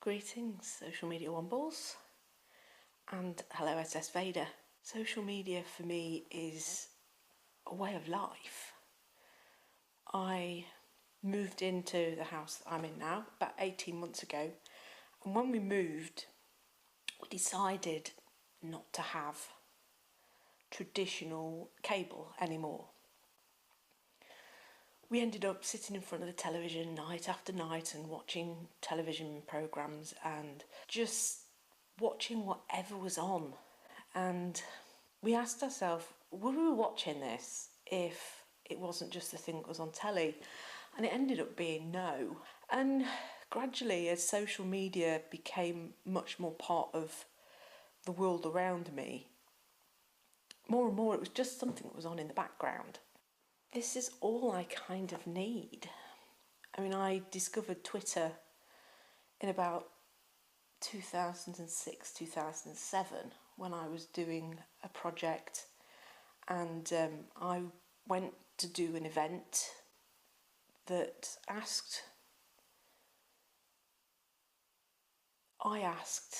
Greetings, social media wombles, and hello SSSVEDA. Social media for me is a way of life. I moved into the house that I'm in now about 18 months ago, and when we moved, we decided not to have traditional cable anymore. We ended up sitting in front of the television night after night and watching television programmes and just watching whatever was on. And we asked ourselves, were we watching this if it wasn't just the thing that was on telly? And it ended up being no. And gradually, as social media became much more part of the world around me, more and more it was just something that was on in the background. This is all I kind of need. I mean, I discovered Twitter in about 2006, 2007 when I was doing a project, and I went to do an event that I asked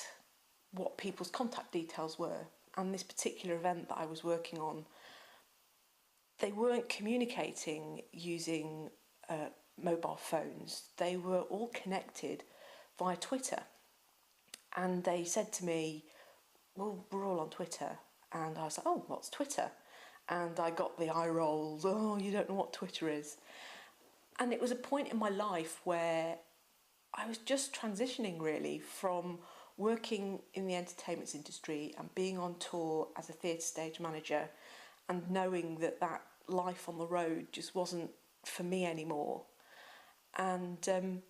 what people's contact details were, and this particular event that I was working on, they weren't communicating using mobile phones. They were all connected via Twitter. And they said to me, well, we're all on Twitter. And I was like, oh, what's Twitter? And I got the eye rolls, oh, you don't know what Twitter is. And it was a point in my life where I was just transitioning really from working in the entertainment industry and being on tour as a theatre stage manager and knowing that life on the road just wasn't for me anymore. And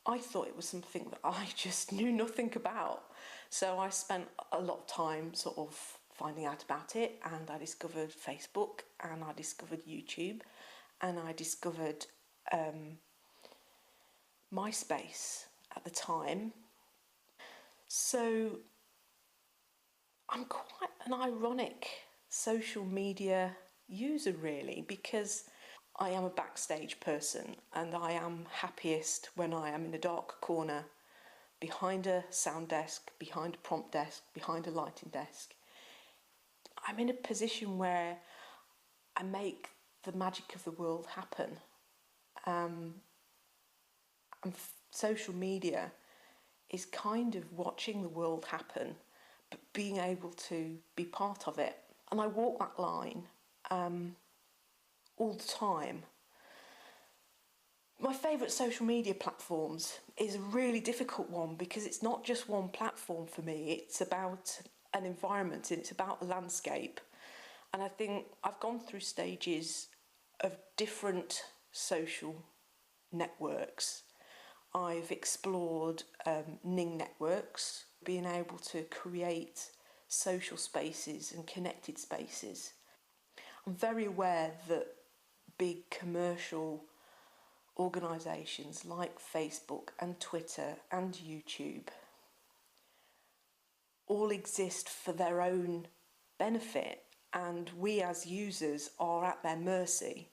I thought it was something that I just knew nothing about. So I spent a lot of time sort of finding out about it, and I discovered Facebook, and I discovered YouTube, and I discovered MySpace at the time. So I'm quite an ironic social media user really, because I am a backstage person and I am happiest when I am in a dark corner behind a sound desk, behind a prompt desk, behind a lighting desk. I'm in a position where I make the magic of the world happen. And social media is kind of watching the world happen, but being able to be part of it. And I walk that line all the time. My favourite social media platforms is a really difficult one because it's not just one platform for me, it's about an environment and it's about a landscape. And I think I've gone through stages of different social networks. I've explored Ning networks, being able to create social spaces and connected spaces. I'm very aware that big commercial organisations like Facebook and Twitter and YouTube all exist for their own benefit, and we as users are at their mercy.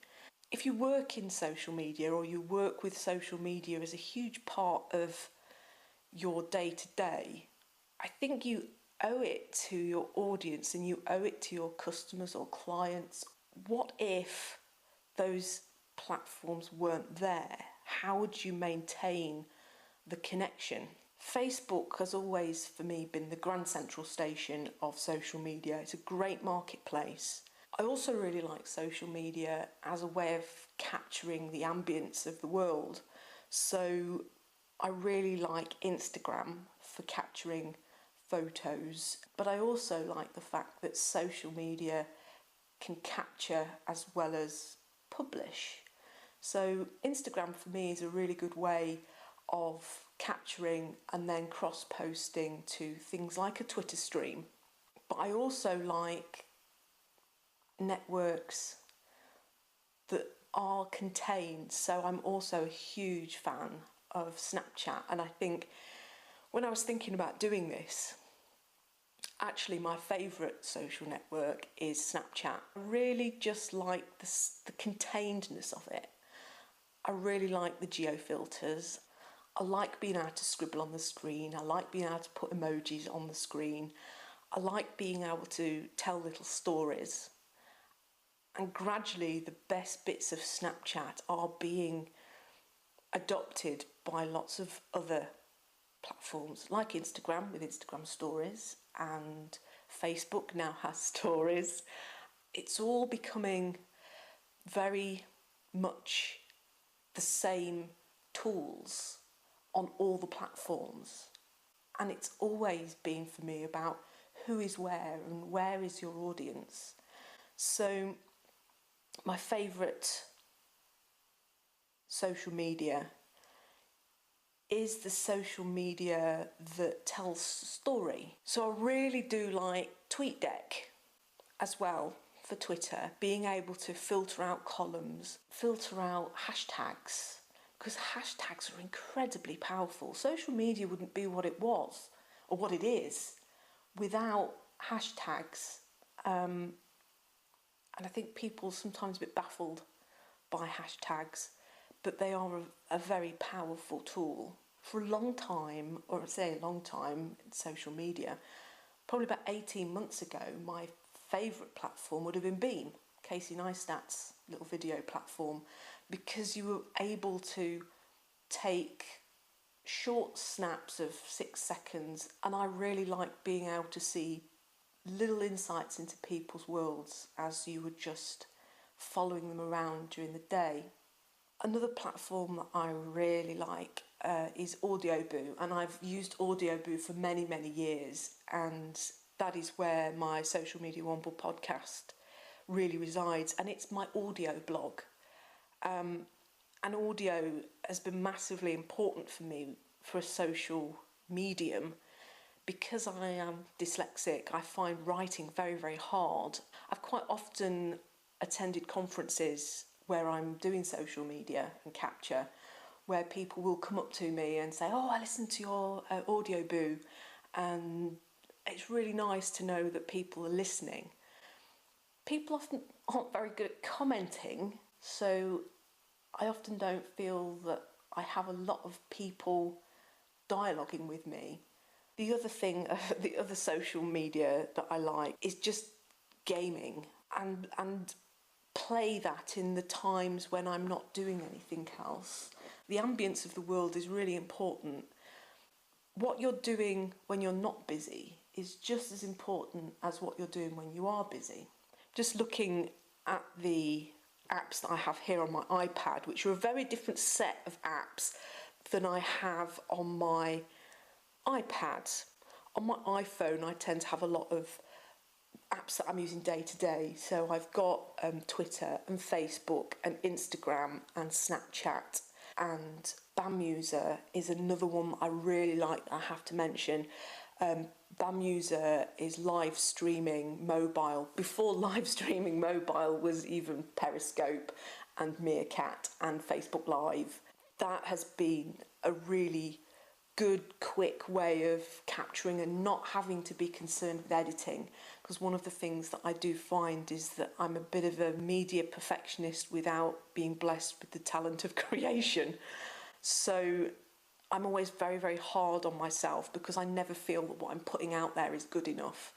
If you work in social media or you work with social media as a huge part of your day-to-day, I think you owe it to your audience and you owe it to your customers or clients. What if those platforms weren't there? How would you maintain the connection? Facebook has always, for me, been the grand central station of social media. It's a great marketplace. I also really like social media as a way of capturing the ambience of the world. So I really like Instagram for capturing photos, but I also like the fact that social media can capture as well as publish. So Instagram for me is a really good way of capturing and then cross-posting to things like a Twitter stream. But I also like networks that are contained, so I'm also a huge fan of Snapchat. And I think when I was thinking about doing this, actually my favourite social network is Snapchat. I really just like the containedness of it. I really like the geo filters. I like being able to scribble on the screen. I like being able to put emojis on the screen. I like being able to tell little stories. And gradually the best bits of Snapchat are being adopted by lots of other platforms like Instagram with Instagram stories, and Facebook now has stories. It's all becoming very much the same tools on all the platforms, and it's always been for me about who is where and where is your audience. So my favourite social media is the social media that tells story. So I really do like TweetDeck as well for Twitter, being able to filter out columns, filter out hashtags, because hashtags are incredibly powerful. Social media wouldn't be what it was or what it is without hashtags. And I think people are sometimes a bit baffled by hashtags, but they are a very powerful tool. For a long time, or I say a long time in social media, probably about 18 months ago, my favourite platform would have been Beam, Casey Neistat's little video platform, because you were able to take short snaps of 6 seconds, and I really like being able to see little insights into people's worlds as you were just following them around during the day. Another platform that I really like is Audioboo, and I've used Audioboo for many, many years, and that is where my Social Media Womble podcast really resides, and it's my audio blog. And audio has been massively important for me for a social medium. Because I am dyslexic, I find writing very, very hard. I've quite often attended conferences where I'm doing social media and capture, where people will come up to me and say, "Oh, I listened to your Audioboo," and it's really nice to know that people are listening. People often aren't very good at commenting, so I often don't feel that I have a lot of people dialoguing with me. The other thing, the other social media that I like is just gaming, and play that in the times when I'm not doing anything else. The ambience of the world is really important. What you're doing when you're not busy is just as important as what you're doing when you are busy. Just looking at the apps that I have here on my iPad, which are a very different set of apps than I have on my iPad. On my iPhone, I tend to have a lot of apps that I'm using day to day. So I've got Twitter and Facebook and Instagram and Snapchat, and BAMuser is another one that I really like, I have to mention. BAMuser is live streaming mobile. Before live streaming mobile was even Periscope and Meerkat and Facebook Live. That has been a really good, quick way of capturing and not having to be concerned with editing, because one of the things that I do find is that I'm a bit of a media perfectionist without being blessed with the talent of creation. So I'm always very, very hard on myself because I never feel that what I'm putting out there is good enough.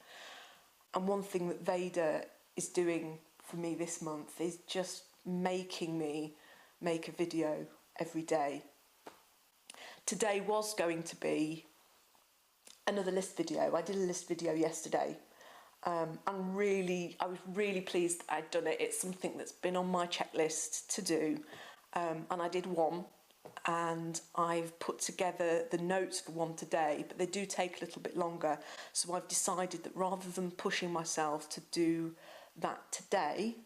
And one thing that Veda is doing for me this month is just making me make a video every day. Today was going to be another list video. I did a list video yesterday. I was really pleased that I'd done it. It's something that's been on my checklist to do. And I did one, and I've put together the notes for one today, but they do take a little bit longer. So I've decided that rather than pushing myself to do that today,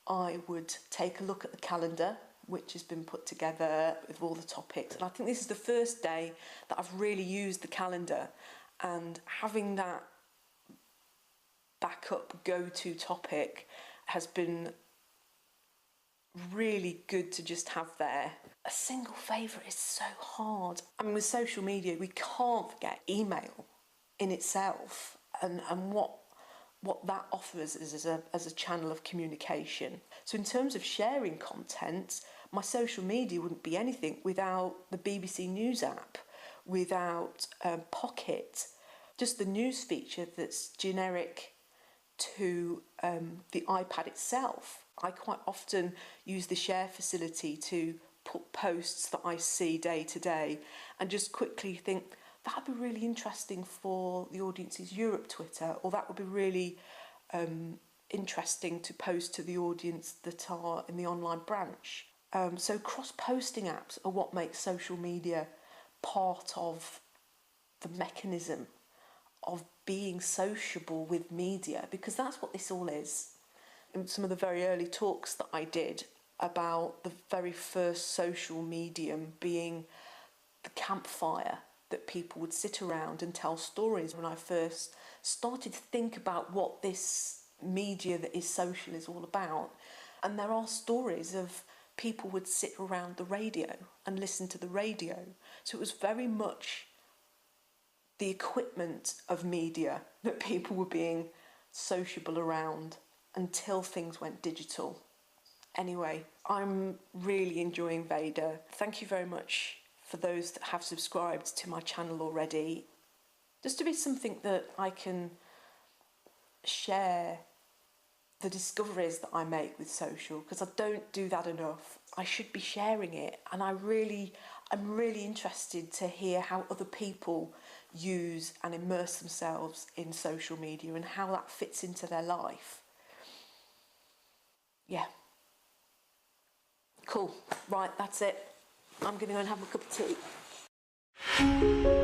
I would take a look at the calendar, which has been put together with all the topics. And I think this is the first day that I've really used the calendar, and having that backup go-to topic has been really good to just have there. A single favourite is so hard. I mean, with social media, we can't forget email in itself and what that offers is as a channel of communication. So in terms of sharing content, My social media wouldn't be anything without the BBC News app, without Pocket, just the news feature that's generic to the iPad itself. I quite often use the share facility to put posts that I see day to day and just quickly think, that'd be really interesting for the audience's Europe Twitter, or that would be really interesting to post to the audience that are in the online branch. So cross-posting apps are what makes social media part of the mechanism of being sociable with media, because that's what this all is. In some of the very early talks that I did about the very first social medium being the campfire that people would sit around and tell stories, when I first started to think about what this media that is social is all about. And there are stories of people would sit around the radio and listen to the radio. So it was very much the equipment of media that people were being sociable around until things went digital. Anyway, I'm really enjoying Veda. Thank you very much for those that have subscribed to my channel already. Just to be something that I can share the discoveries that I make with social, because I don't do that enough. I should be sharing it, and I'm really interested to hear how other people use and immerse themselves in social media and how that fits into their life. Yeah. Cool. Right, that's it. I'm going to go and have a cup of tea.